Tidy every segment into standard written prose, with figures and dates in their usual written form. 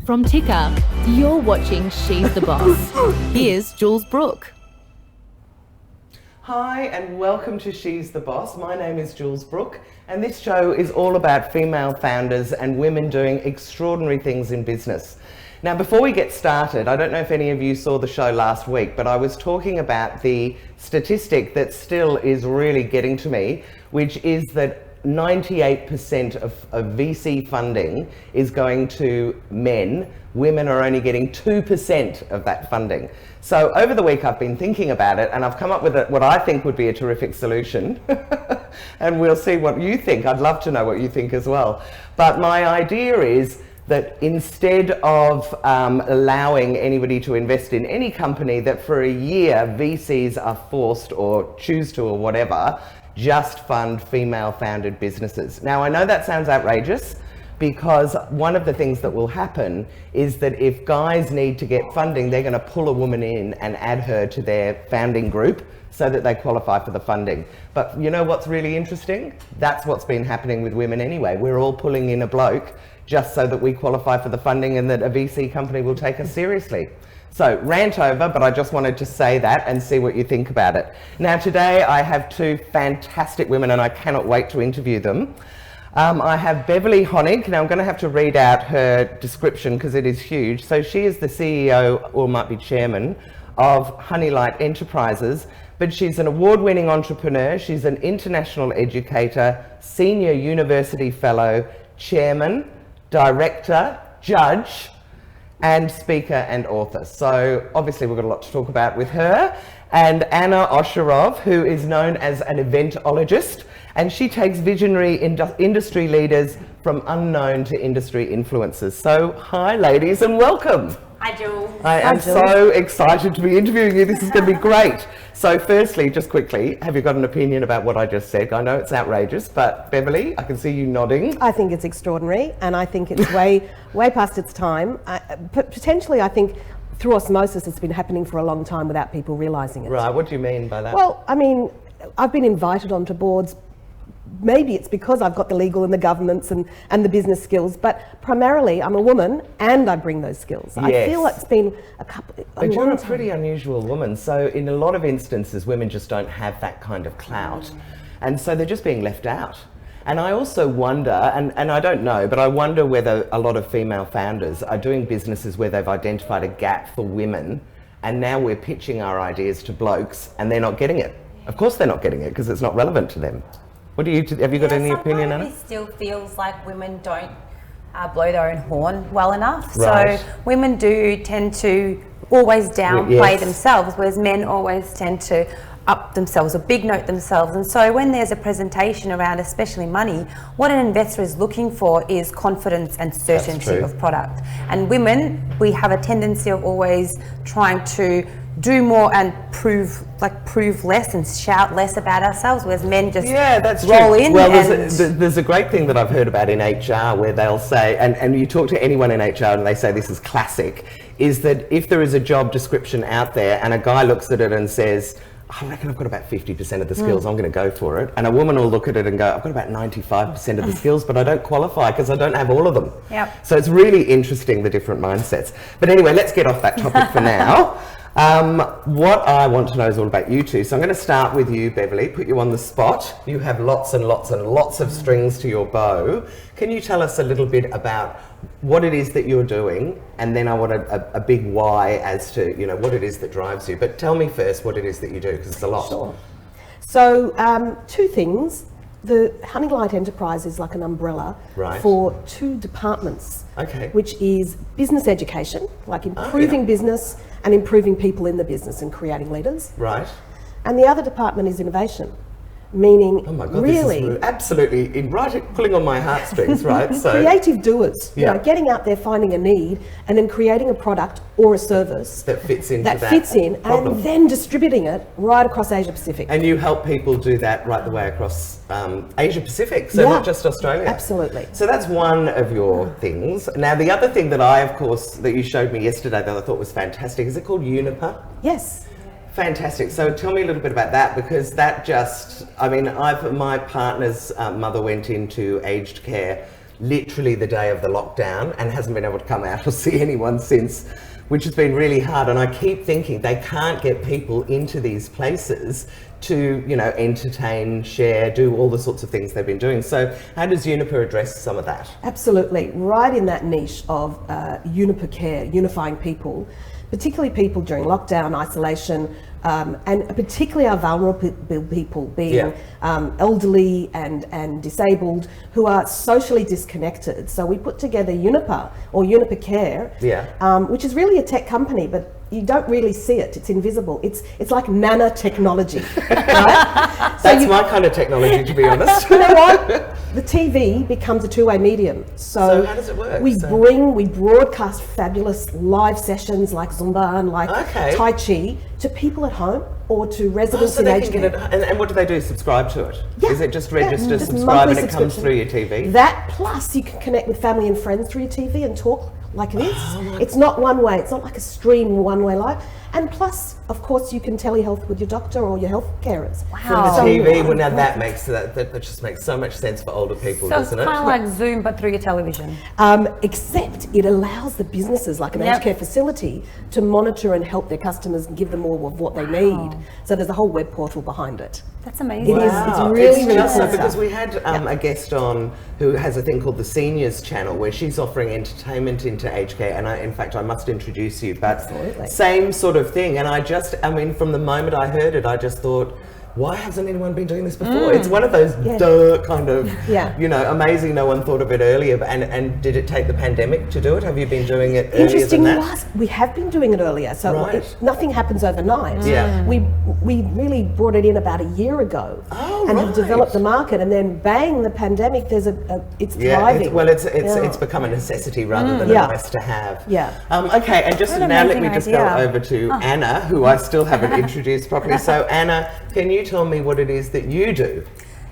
From Ticker, you're watching She's the Boss. Here's Jules Brooke. Hi and welcome to She's the Boss. My name is Jules Brooke and this show is all about female founders and women doing extraordinary things in business. Now before we get started, I don't know if any of you saw the show last week, but I was talking about the statistic that still is really getting to me, which is that 98% of VC funding is going to men. Women are only getting 2% of that funding. So over the week I've been thinking about it and I've come up with what I think would be a terrific solution. And we'll see what you think. I'd love to know what you think as well. But my idea is that instead of allowing anybody to invest in any company, that for a year VCs are forced or choose to or whatever, just fund female-founded businesses. Now, I know that sounds outrageous because one of the things that will happen is that if guys need to get funding, they're going to pull a woman in and add her to their founding group so that they qualify for the funding. But you know what's really interesting? That's what's been happening with women anyway. We're all pulling in a bloke just so that we qualify for the funding and that a VC company will take us seriously. So, rant over, but I just wanted to say that and see what you think about it. Now today I have two fantastic women and I cannot wait to interview them. I have Beverly Honig. Now I'm going to have to read out her description because it is huge. So she is the CEO, or might be chairman, of Honeylight Enterprises, but she's an award-winning entrepreneur, she's an international educator, senior university fellow, chairman, director, judge, and speaker and author. So obviously we've got a lot to talk about with her. And Anna Osherov, who is known as an eventologist, and she takes visionary industry leaders from unknown to industry influencers. So hi ladies and welcome. Hi Jules. I am so excited to be interviewing you. This is going to be great. So firstly, just quickly, have you got an opinion about what I just said? I know it's outrageous, but Beverly, I can see you nodding. I think it's extraordinary and I think it's way past its time. Potentially, I think through osmosis it's been happening for a long time without people realising it. Right, what do you mean by that? Well, I mean, I've been invited onto boards. Maybe it's because I've got the legal and the governance and the business skills, but primarily I'm a woman and I bring those skills. Yes. I feel it's been But you're a pretty unusual woman, so in a lot of instances women just don't have that kind of clout, and so they're just being left out. And I also wonder, and I don't know, but I wonder whether a lot of female founders are doing businesses where they've identified a gap for women and now we're pitching our ideas to blokes and they're not getting it. Of course they're not getting it because it's not relevant to them. What do you, have you got any opinion on it? It still feels like women don't blow their own horn well enough. Right. So women do tend to always downplay themselves, whereas men always tend to up themselves or big note themselves. And so when there's a presentation around especially money, what an investor is looking for is confidence and certainty of product. And women, we have a tendency of always trying to do more and prove less and shout less about ourselves, whereas men just roll in. Well, there's a great thing that I've heard about in HR where they'll say, and you talk to anyone in HR and they say this is classic, is that if there is a job description out there and a guy looks at it and says, I reckon I've got about 50% of the skills, I'm going to go for it. And a woman will look at it and go, I've got about 95% of the skills, but I don't qualify because I don't have all of them. Yep. So it's really interesting, the different mindsets. But anyway, let's get off that topic for now. What I want to know is all about you two. So I'm going to start with you, Beverly, put you on the spot. You have lots and lots and lots of strings to your bow. Can you tell us a little bit about what it is that you're doing? And then I want a big why as to, you know, what it is that drives you. But tell me first what it is that you do, because it's a lot. Sure. So two things. The Honeylight Enterprise is like an umbrella for two departments, which is business education, like improving business and improving people in the business and creating leaders. Right. And the other department is innovation, meaning oh my God, really this is absolutely pulling on my heartstrings, right? So creative doers, you know, getting out there, finding a need, and then creating a product or a service that fits into that and then distributing it right across Asia Pacific. And you help people do that right the way across Asia Pacific, so not just Australia. Absolutely. So that's one of your things. Now the other thing that that you showed me yesterday that I thought was fantastic, is it called Juniper? Yes. Fantastic. So tell me a little bit about that, because that just, I mean, my partner's mother went into aged care literally the day of the lockdown and hasn't been able to come out or see anyone since, which has been really hard. And I keep thinking they can't get people into these places to, you know, entertain, share, do all the sorts of things they've been doing. So how does Juniper address some of that? Absolutely, right in that niche of Juniper care, unifying people, particularly people during lockdown, isolation, and particularly our vulnerable people, being elderly and disabled, who are socially disconnected. So we put together Juniper, or Juniper Care, which is really a tech company, but you don't really see it. It's invisible. It's like nanotechnology, right? That's my kind of technology, to be honest. You know what? The TV becomes a two-way medium. So how does it work? We broadcast fabulous live sessions like Zumba and like Tai Chi to people at home or to residents in aged care. And what do they do? Subscribe to it? Yeah. Is it just register, just subscribe, and monthly it comes through your TV? That plus you can connect with family and friends through your TV and talk like it is. It's not one way. It's not like a stream one-way live. And plus, of course, you can telehealth with your doctor or your health carers. Wow. From the TV, well, now that just makes so much sense for older people, doesn't it? So it's kind of like Zoom, but through your television. Except it allows the businesses, like an aged care facility, to monitor and help their customers and give them all of what they need. So there's a whole web portal behind it. That's amazing. It is. It's really just because we had a guest on who has a thing called the Seniors Channel, where she's offering entertainment into aged care, and in fact I must introduce you, but same sort of thing. And I mean, from the moment I heard it, I just thought, why hasn't anyone been doing this before? It's one of those kind of, you know, amazing no one thought of it earlier. And did it take the pandemic to do it? Have you been doing it earlier than that? We have been doing it earlier, so nothing happens overnight. We really brought it in about a year ago and have developed the market, and then bang, the pandemic, it's thriving. It's become a necessity rather than a nice to have. Okay, and just now let me just go over to Anna, who I still haven't introduced properly. So Anna, can you tell me what it is that you do?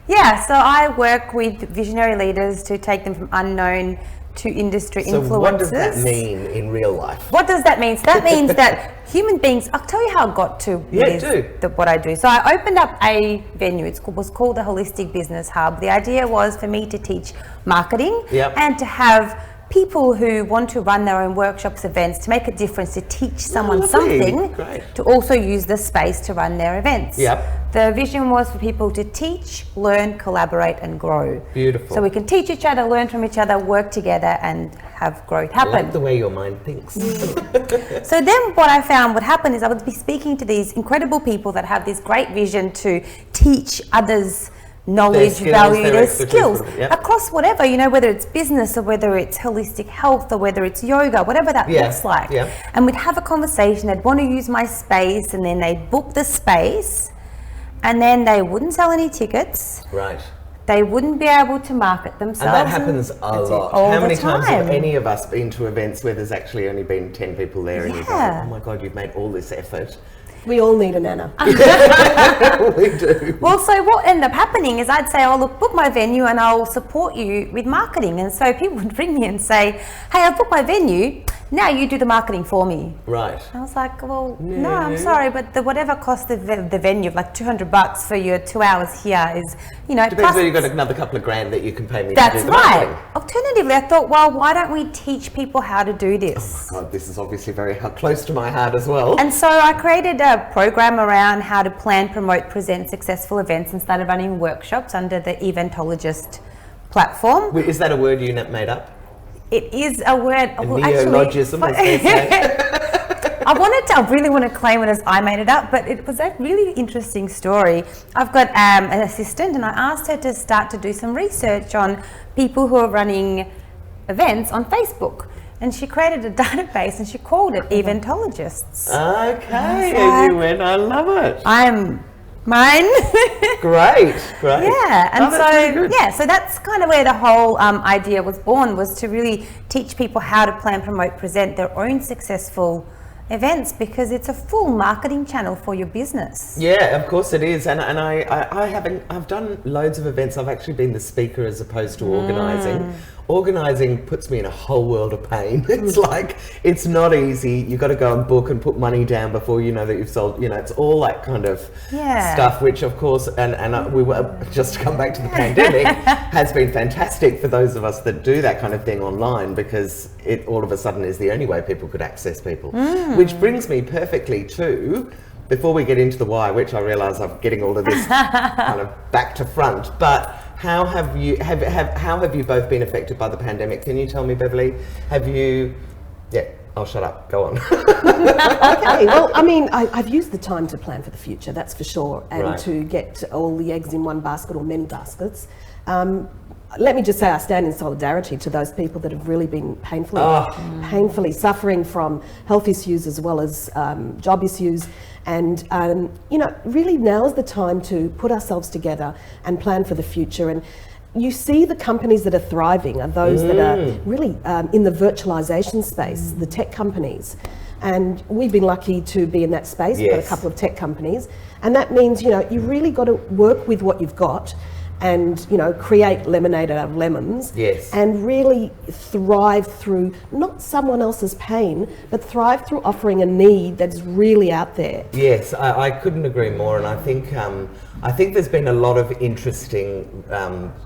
Yeah, so I work with visionary leaders to take them from unknown to industry influencers. So what does that mean in real life? What does that mean? So that means that human beings, I'll tell you how I got to what I do. So I opened up a venue. It was called the Holistic Business Hub. The idea was for me to teach marketing and to have people who want to run their own workshops, events, to make a difference, to teach someone something, to also use the space to run their events. The vision was for people to teach, learn, collaborate and grow. Beautiful. So we can teach each other, learn from each other, work together and have growth happen. I like the way your mind thinks. So then what I found would happen is I would be speaking to these incredible people that have this great vision to teach others knowledge, value, their skills across whatever, you know, whether it's business or whether it's holistic health or whether it's yoga, whatever that looks like. And we'd have a conversation, they'd want to use my space and then they'd book the space and then they wouldn't sell any tickets. They wouldn't be able to market themselves. And that happens a lot. How many times have any of us been to events where there's actually only been 10 people there and you go, oh my God, you've made all this effort. We all need an Anna. We do. Well, so what ended up happening is I'd say, oh, look, book my venue and I'll support you with marketing. And so people would ring me and say, hey, I've booked my venue. Now you do the marketing for me. Right. I was like, well, no, I'm sorry, but the whatever cost of the venue of like $200 for your 2 hours here is, you know. Depends whether you've got another couple of grand that you can pay me to do the marketing. That's right. Alternatively, I thought, well, why don't we teach people how to do this? Oh my God, this is obviously very close to my heart as well. And so I created a program around how to plan, promote, present successful events and started running workshops under the Eventologist platform. Wait, is that a word you made up? It is a word. A neologism, as they say. I really want to claim it as I made it up, but it was a really interesting story. I've got an assistant and I asked her to start to do some research on people who are running events on Facebook. And she created a database and she called it Eventologists. Okay, and you went, I love it. I'm mine. Great. Yeah, and so that's kind of where the whole idea was born, was to really teach people how to plan, promote, present their own successful events, because it's a full marketing channel for your business. Yeah, of course it is. And I've done loads of events. I've actually been the speaker as opposed to organising organising puts me in a whole world of pain. It's like, it's not easy. You've got to go and book and put money down before you know that you've sold, you know, it's all that kind of stuff, which of course, and we were, just to come back to the pandemic, has been fantastic for those of us that do that kind of thing online, because it all of a sudden is the only way people could access people. Which brings me perfectly to, before we get into the why, which I realise I'm getting all of this kind of back to front, but how have you both been affected by the pandemic? Can you tell me, Beverly? Have you? Yeah, I'll shut up. Go on. Okay. Well, I mean, I've used the time to plan for the future. That's for sure, and to get all the eggs in one basket or many baskets. Let me just say, I stand in solidarity to those people that have really been painfully suffering from health issues as well as job issues. And, you know, really now's the time to put ourselves together and plan for the future. And you see the companies that are thriving are those that are really in the virtualization space, the tech companies. And we've been lucky to be in that space. We've got a couple of tech companies. And that means, you know, you really got to work with what you've got and, you know, create lemonade out of lemons, and really thrive through not someone else's pain, but thrive through offering a need that's really out there. Yes, I couldn't agree more, and I think there's been a lot of interesting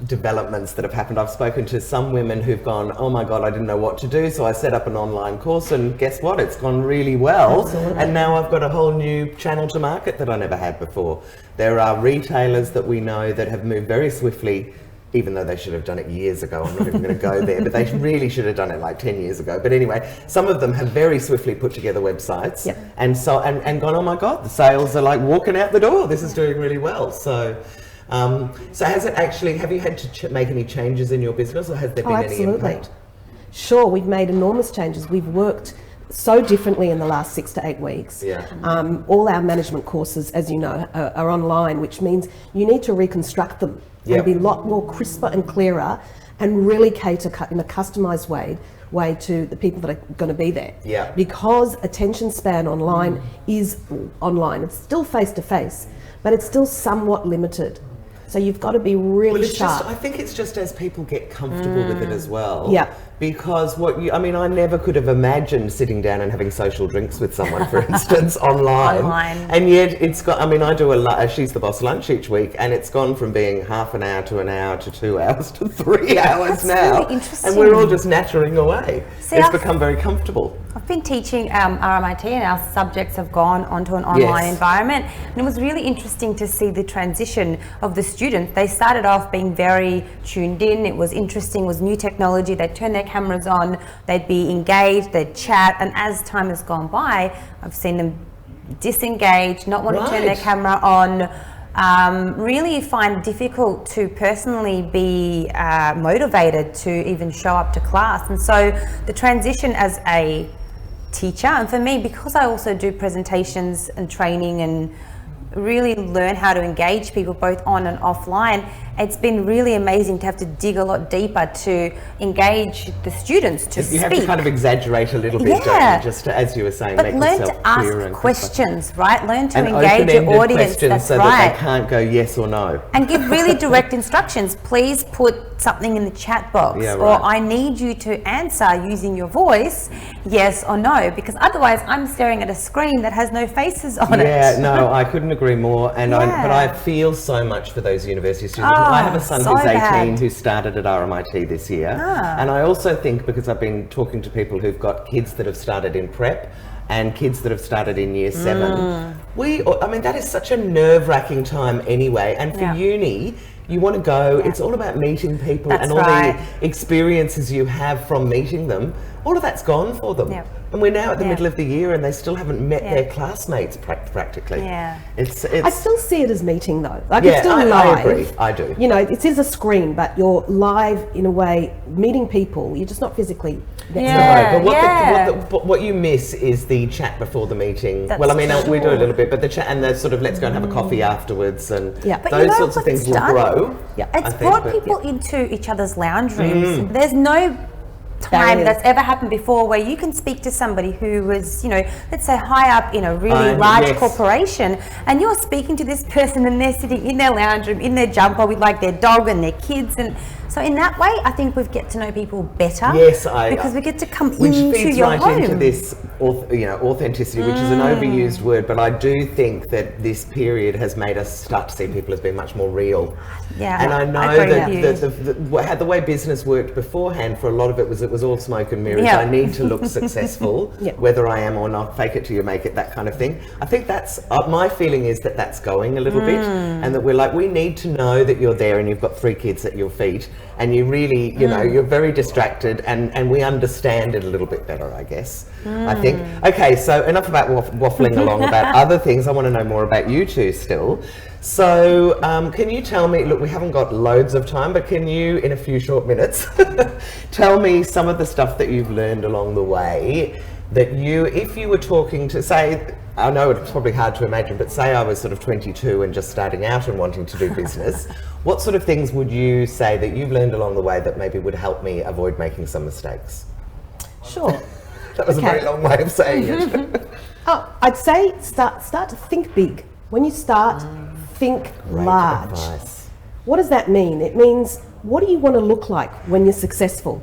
developments that have happened. I've spoken to some women who've gone, oh my God, I didn't know what to do, so I set up an online course, and guess what? It's gone really well. Absolutely. And now I've got a whole new channel to market that I never had before. There are retailers that we know that have moved very swiftly, even though they should have done it years ago. I'm not even going to go there, but they really should have done it like 10 years ago. But anyway, some of them have very swiftly put together websites, and gone, oh my God, the sales are like walking out the door. This is doing really well. So has it actually, have you had to make any changes in your business, or has there been any impact? Sure, we've made enormous changes. We've worked so differently in the last 6 to 8 weeks. All our management courses, as you know, are online, which means you need to reconstruct them and be a lot more crisper and clearer, and really cater in a customised way to the people that are going to be there. Because attention span online is online. It's still face to face, but it's still somewhat limited. So you've got to be really sharp. I think it's just as people get comfortable with it as well. Because I never could have imagined sitting down and having social drinks with someone, for instance, online. And yet it's got, I do a She's the Boss lunch each week, and it's gone from being half an hour to an hour to 2 hours to 3 hours now. Really interesting. And we're all just nattering away. It's become very comfortable. I've been teaching RMIT, and our subjects have gone onto an online environment, and it was really interesting to see the transition of the students. They started off being very tuned in. It was interesting, it was new technology. They'd turn their cameras on, they'd be engaged, they'd chat, and as time has gone by, I've seen them disengage, not want to turn their camera on, really find it difficult to personally be motivated to even show up to class. And so the transition as a teacher, and for me, because I also do presentations and training and really learn how to engage people both on and offline, it's been really amazing to have to dig a lot deeper to engage the students to speak. You have to kind of exaggerate a little bit, don't you? Just to, as you were saying, but make learn yourself to clear ask questions, right? Learn to and engage your audience. That's so that they can't go yes or no. And give really direct instructions. Please put something in the chat box, or I need you to answer using your voice, yes or no, because otherwise I'm staring at a screen that has no faces on it. Yeah, no, I couldn't agree more. And but I feel so much for those university students. I have a son who's 18 who started at RMIT this year, and I also think, because I've been talking to people who've got kids that have started in prep and kids that have started in year 7, that is such a nerve-wracking time anyway. And for uni, you want to go, it's all about meeting people, and all the experiences you have from meeting them, all of that's gone for them. And we're now at the middle of the year, and they still haven't met their classmates practically. It's I still see it as meeting though. Like it's still live. I agree. I do. You know, it is a screen, but you're live in a way, meeting people. You're just not physically. But what you miss is the chat before the meeting. We do a little bit, but the chat and the sort of let's go and have a coffee afterwards, and those sorts of things will grow. It's brought people into each other's lounge rooms. There's no time that's ever happened before where you can speak to somebody who was, let's say high up in a really large corporation, and you're speaking to this person and they're sitting in their lounge room in their jumper with like their dog and their kids, and so in that way I think we get to know people better. Yes, because we get to come which into feeds your right home. into this authenticity, which is an overused word, but I do think that this period has made us start to see people as being much more real. Yeah, and I know that the way business worked beforehand, for a lot of it was all smoke and mirrors. I need to look successful, whether I am or not, fake it till you make it, that kind of thing. I think that's, my feeling is that that's going a little bit, and that we need to know that you're there and you've got 3 kids at your feet, and you really, you're very distracted, and we understand it a little bit better, I guess. I think. Okay, so enough about waffling along about other things. I want to know more about you two still. So can you tell me, look, we haven't got loads of time, but can you, in a few short minutes, tell me some of the stuff that you've learned along the way that if you were talking to, say, I know it's probably hard to imagine, but say I was sort of 22 and just starting out and wanting to do business, what sort of things would you say that you've learned along the way that maybe would help me avoid making some mistakes? Sure. That was a very long way of saying it. I'd say start to think big. When you start, think large. Advice. What does that mean? It means, what do you want to look like when you're successful?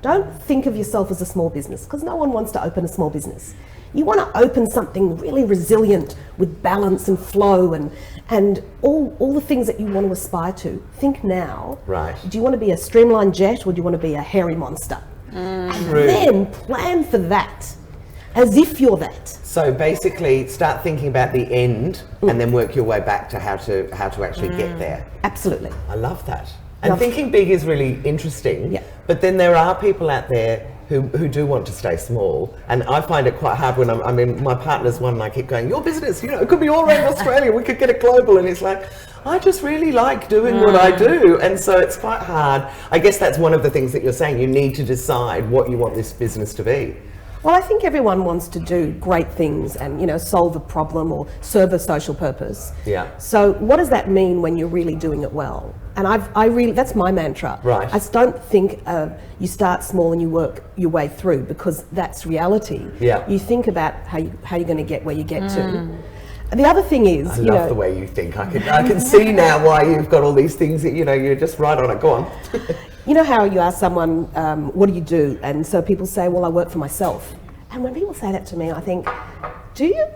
Don't think of yourself as a small business, because no one wants to open a small business. You want to open something really resilient with balance and flow and all the things that you want to aspire to. Think now. Right. Do you want to be a streamlined jet, or do you want to be a hairy monster? And then plan for that, as if you're that. So basically, start thinking about the end, and then work your way back to how to actually get there. Absolutely. I love that. And thinking big is really interesting. Yeah. But then there are people out there who do want to stay small, and I find it quite hard when my partner's one, and I keep going, your business, it could be all around Australia, we could get it global, and it's like, I just really like doing what I do, and so it's quite hard. I guess that's one of the things that you're saying, you need to decide what you want this business to be. Well, I think everyone wants to do great things and, solve a problem or serve a social purpose. Yeah. So what does that mean when you're really doing it well? And I really, that's my mantra. Right. I just don't think you start small and you work your way through, because that's reality. Yeah. You think about how you're going to get where you get to. And the other thing is, I love the way you think. I can see now why you've got all these things that, you're just right on it. Go on. You know how you ask someone, what do you do? And so people say, well, I work for myself. And when people say that to me, I think, do you?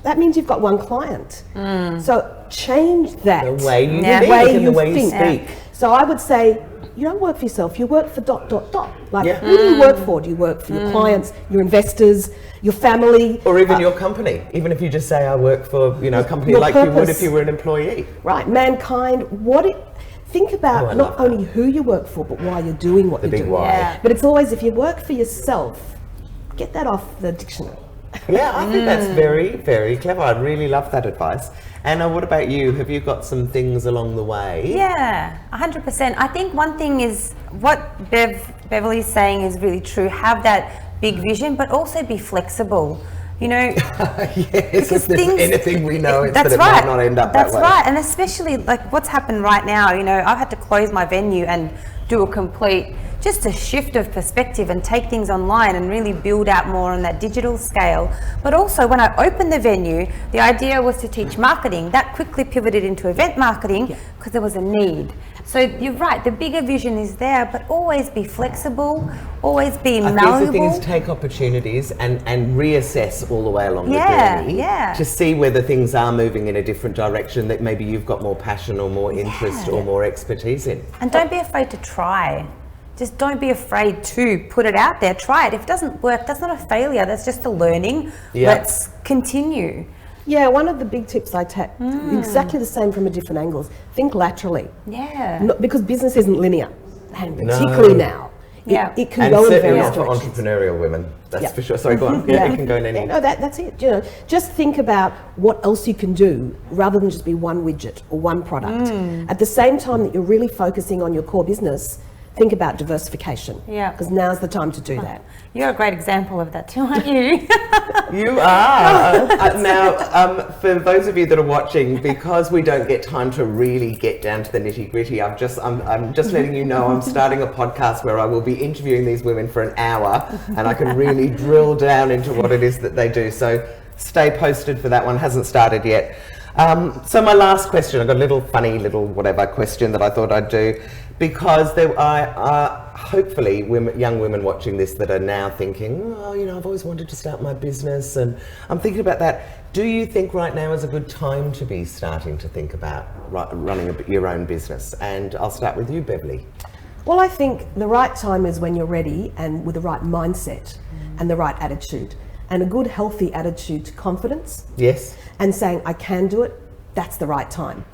That means you've got one client. So change that. The way you think and the way you speak. Yeah. So I would say, you don't work for yourself, you work for ... Who do you work for? Do you work for your clients, your investors, your family? Or even your company. Even if you just say, I work for, a company like you would if you were an employee. Right, mankind, think about not only who you work for, but why you're doing what you're doing. Why. Yeah. But it's always, if you work for yourself, get that off the dictionary. Yeah, I think that's very, very clever. I really love that advice. Anna, what about you? Have you got some things along the way? Yeah, 100%. I think one thing is what Beverly's saying is really true. Have that big vision, but also be flexible. Yes, if there's anything we know, it's that it might not end up that way. That's right, and especially what's happened right now. I've had to close my venue and do a shift of perspective and take things online and really build out more on that digital scale. But also, when I opened the venue, the idea was to teach marketing. That quickly pivoted into event marketing because there was a need. So you're right, the bigger vision is there, but always be flexible, always be malleable. I think the thing is, take opportunities and reassess all the way along the journey to see whether things are moving in a different direction that maybe you've got more passion or more interest or more expertise in. And don't be afraid to try. Just don't be afraid to put it out there. Try it. If it doesn't work, that's not a failure. That's just a learning. Yeah. Let's continue. Yeah, one of the big tips I take, exactly the same from a different angles. Think laterally. Yeah. Because business isn't linear, and particularly now. It can go in various directions. And not for entrepreneurial women, that's for sure. Sorry, go on. It can go in any. No, that's it. Just think about what else you can do rather than just be one widget or one product. At the same time that you're really focusing on your core business, think about diversification. Yeah. Because now's the time to do that. You're a great example of that too, aren't you? You are. Now, for those of you that are watching, because we don't get time to really get down to the nitty gritty, I'm just letting you know I'm starting a podcast where I will be interviewing these women for an hour, and I can really drill down into what it is that they do. So stay posted for that one. Hasn't started yet. So my last question, I've got a little funny little whatever question that I thought I'd do, because there are hopefully young women watching this that are now thinking, oh, you know, I've always wanted to start my business, and I'm thinking about that. Do you think right now is a good time to be starting to think about running your own business? And I'll start with you, Beverly. Well, I think the right time is when you're ready and with the right mindset and the right attitude, and a good healthy attitude to confidence. Yes. And saying, I can do it, that's the right time.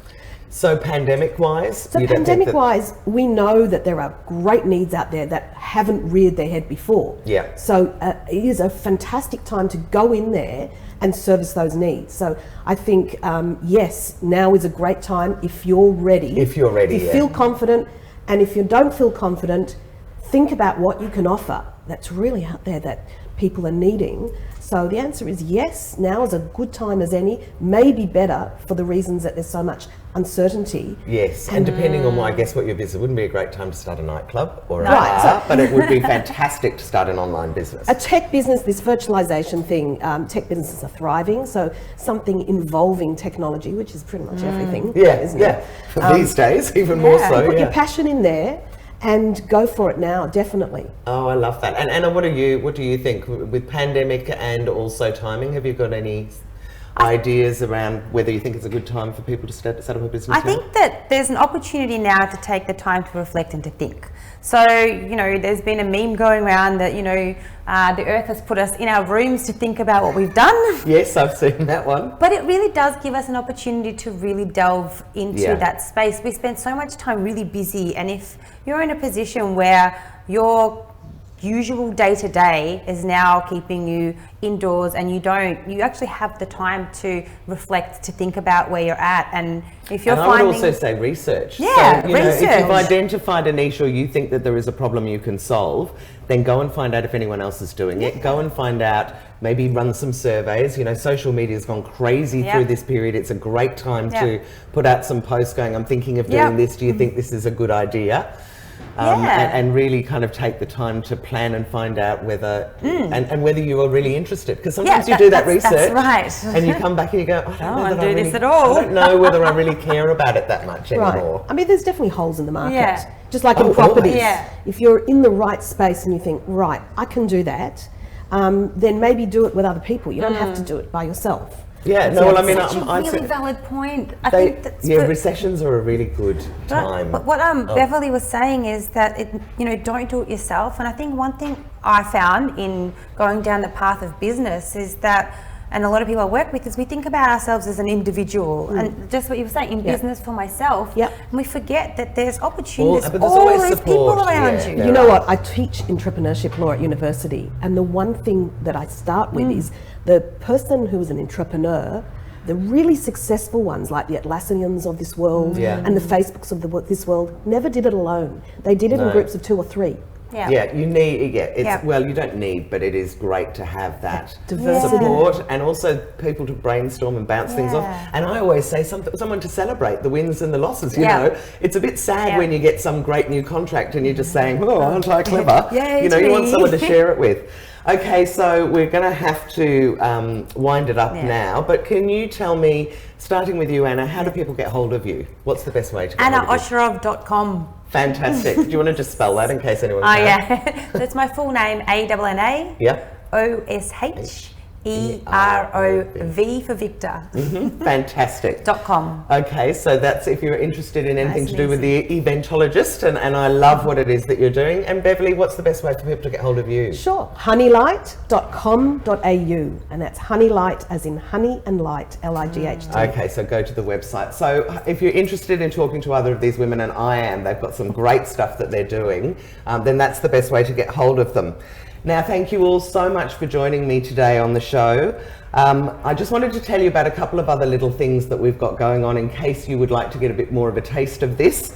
So pandemic-wise? So pandemic-wise, we know that there are great needs out there that haven't reared their head before. Yeah. So it is a fantastic time to go in there and service those needs. So I think, yes, now is a great time if you're ready. If you're ready, if you feel confident, and if you don't feel confident, think about what you can offer that's really out there that people are needing. So the answer is yes, now is a good time as any, maybe better for the reasons that there's so much uncertainty. Yes, and depending on, I guess, what your business, it wouldn't be a great time to start a nightclub or a bar, but it would be fantastic to start an online business. A tech business, this virtualization thing, tech businesses are thriving, so something involving technology, which is pretty much everything, isn't it? For these days, even more so. Put your passion in there and go for it now, definitely. Oh, I love that. And Anna, what do you think with pandemic and also timing? Have you got any ideas around whether you think it's a good time for people to set up a business? I think that there's an opportunity now to take the time to reflect and to think. So, you know, there's been a meme going around that, you know, the earth has put us in our rooms to think about what we've done. Yes, I've seen that one. But it really does give us an opportunity to really delve into that space. We spend so much time really busy, and if you're in a position where your usual day-to-day is now keeping you indoors and you actually have the time to reflect, to think about where you're at, and if you're finding... I would also say research. Yeah, so, you research. know, if you've identified a niche or you think that there is a problem you can solve, then go and find out if anyone else is doing it. Go and find out, maybe run some surveys. You know, social media has gone crazy through this period. It's a great time to put out some posts going, I'm thinking of doing this. Do you think this is a good idea? And really kind of take the time to plan and find out whether and whether you are really interested, because sometimes you do that research and you come back and you go, I don't know that I really, I don't know whether I really care about it that much anymore. I mean, there's definitely holes in the market, just like in properties. If you're in the right space and you think, right, I can do that, then maybe do it with other people. You don't have to do it by yourself. Yeah, no, well, I mean, that's a really valid point. I think that's recessions are a really good time. But what Beverly was saying is that don't do it yourself. And I think one thing I found in going down the path of business is that, and a lot of people I work with, is we think about ourselves as an individual, and just what you were saying, in business for myself, and we forget that there's opportunities, but there's always support. People around you. You know what? I teach entrepreneurship law at university, and the one thing that I start with is the person who is an entrepreneur, the really successful ones like the Atlassians of this world and the Facebooks of this world never did it alone. They did it in groups of 2 or 3. You need, well, you don't need, but it is great to have that diversity, support, and also people to brainstorm and bounce things off. And I always say someone to celebrate the wins and the losses. You know, it's a bit sad when you get some great new contract and you're just saying, oh, aren't I clever? You know, you want someone to share it with. Okay, so we're going to have to wind it up now, but can you tell me, starting with you, Anna, how do people get hold of you? What's the best way to get hold of you? AnnaOsherov.com. Fantastic. Do you want to just spell that in case anyone can? That's my full name, A-N-A. O-S-H-E-R-O-V for Victor. Fantastic. .com. Okay, so that's if you're interested in anything to do with the Eventologist, and I love what it is that you're doing. And Beverly, what's the best way for people to get hold of you? Sure, honeylight.com.au, and that's honeylight as in honey and light, L-I-G-H-T. Okay, so go to the website. So if you're interested in talking to other of these women, and I am, they've got some great stuff that they're doing, then that's the best way to get hold of them. Now, thank you all so much for joining me today on the show. I just wanted to tell you about a couple of other little things that we've got going on in case you would like to get a bit more of a taste of this.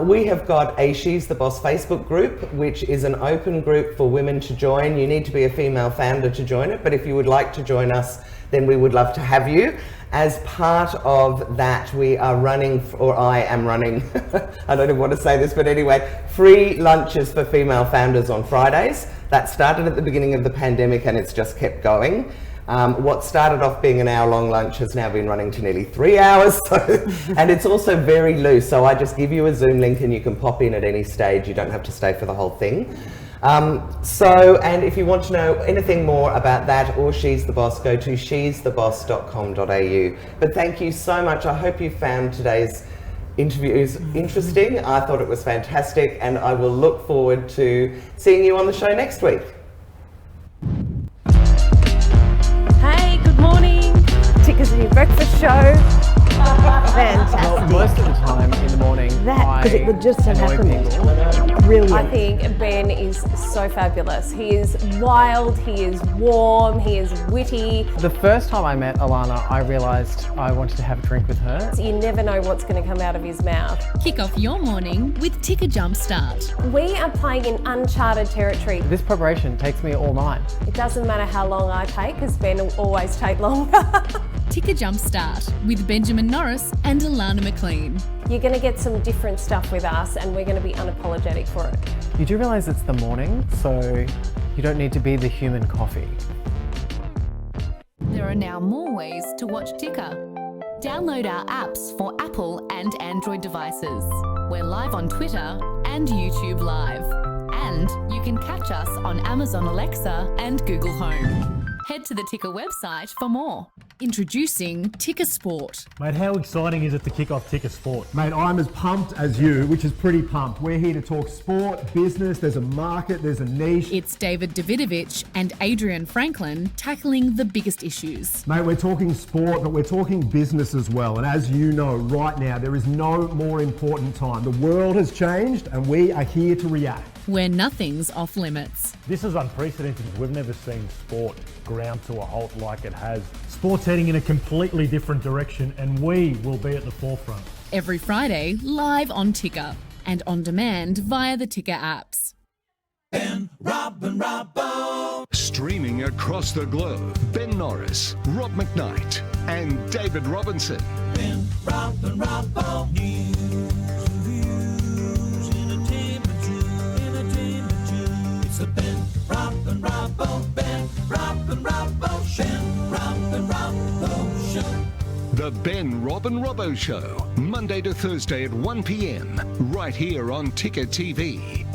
We have got a She's the Boss Facebook group, which is an open group for women to join. You need to be a female founder to join it, but if you would like to join us, then we would love to have you. As part of that, we are running, or I am running, I don't even want to say this, but anyway, free lunches for female founders on Fridays. That started at the beginning of the pandemic and it's just kept going. What started off being an hour-long lunch has now been running to nearly 3 hours, and it's also very loose, so I just give you a Zoom link and you can pop in at any stage. You don't have to stay for the whole thing. And if you want to know anything more about that or She's the Boss, go to she'stheboss.com.au. But thank you so much. I hope you found today's interviews interesting. I thought it was fantastic, and I will look forward to seeing you on the show next week. Hey, good morning. Ticker's new breakfast show. Fantastic. Well, most of the time in the morning, Because it would just have happened. Brilliant. I think Ben is so fabulous. He is wild, he is warm, he is witty. The first time I met Alana, I realised I wanted to have a drink with her. You never know what's going to come out of his mouth. Kick off your morning with Ticker Jumpstart. We are playing in uncharted territory. This preparation takes me all night. It doesn't matter how long I take, because Ben will always take longer. Ticker Jumpstart with Benjamin Norris and Alana McLean. You're going to get some different stuff with us, and we're going to be unapologetic for it. You do realise it's the morning, so you don't need to be the human coffee. There are now more ways to watch Ticker. Download our apps for Apple and Android devices. We're live on Twitter and YouTube Live. And you can catch us on Amazon Alexa and Google Home. Head to the Ticker website for more. Introducing Ticker Sport. Mate, how exciting is it to kick off Ticker Sport? Mate, I'm as pumped as you, which is pretty pumped. We're here to talk sport, business, there's a market, there's a niche. It's David Davidovich and Adrian Franklin tackling the biggest issues. Mate, we're talking sport, but we're talking business as well. And as you know, right now, there is no more important time. The world has changed and we are here to react. Where nothing's off limits. This is unprecedented. We've never seen sport ground to a halt like it has. Sport's heading in a completely different direction and we will be at the forefront. Every Friday, live on Ticker and on demand via the Ticker apps. Ben, Rob and Robbo. Streaming across the globe, Ben Norris, Rob McKnight and David Robinson. Ben, Rob and Robbo. News, reviews, entertainment news. It's the Ben, Rob and Robbo. Ben, Rob and Robbo Show. Ben, Rob and Robbo Show. The Ben, Rob and Robbo Show, Monday to Thursday at 1 p.m, right here on Ticker TV.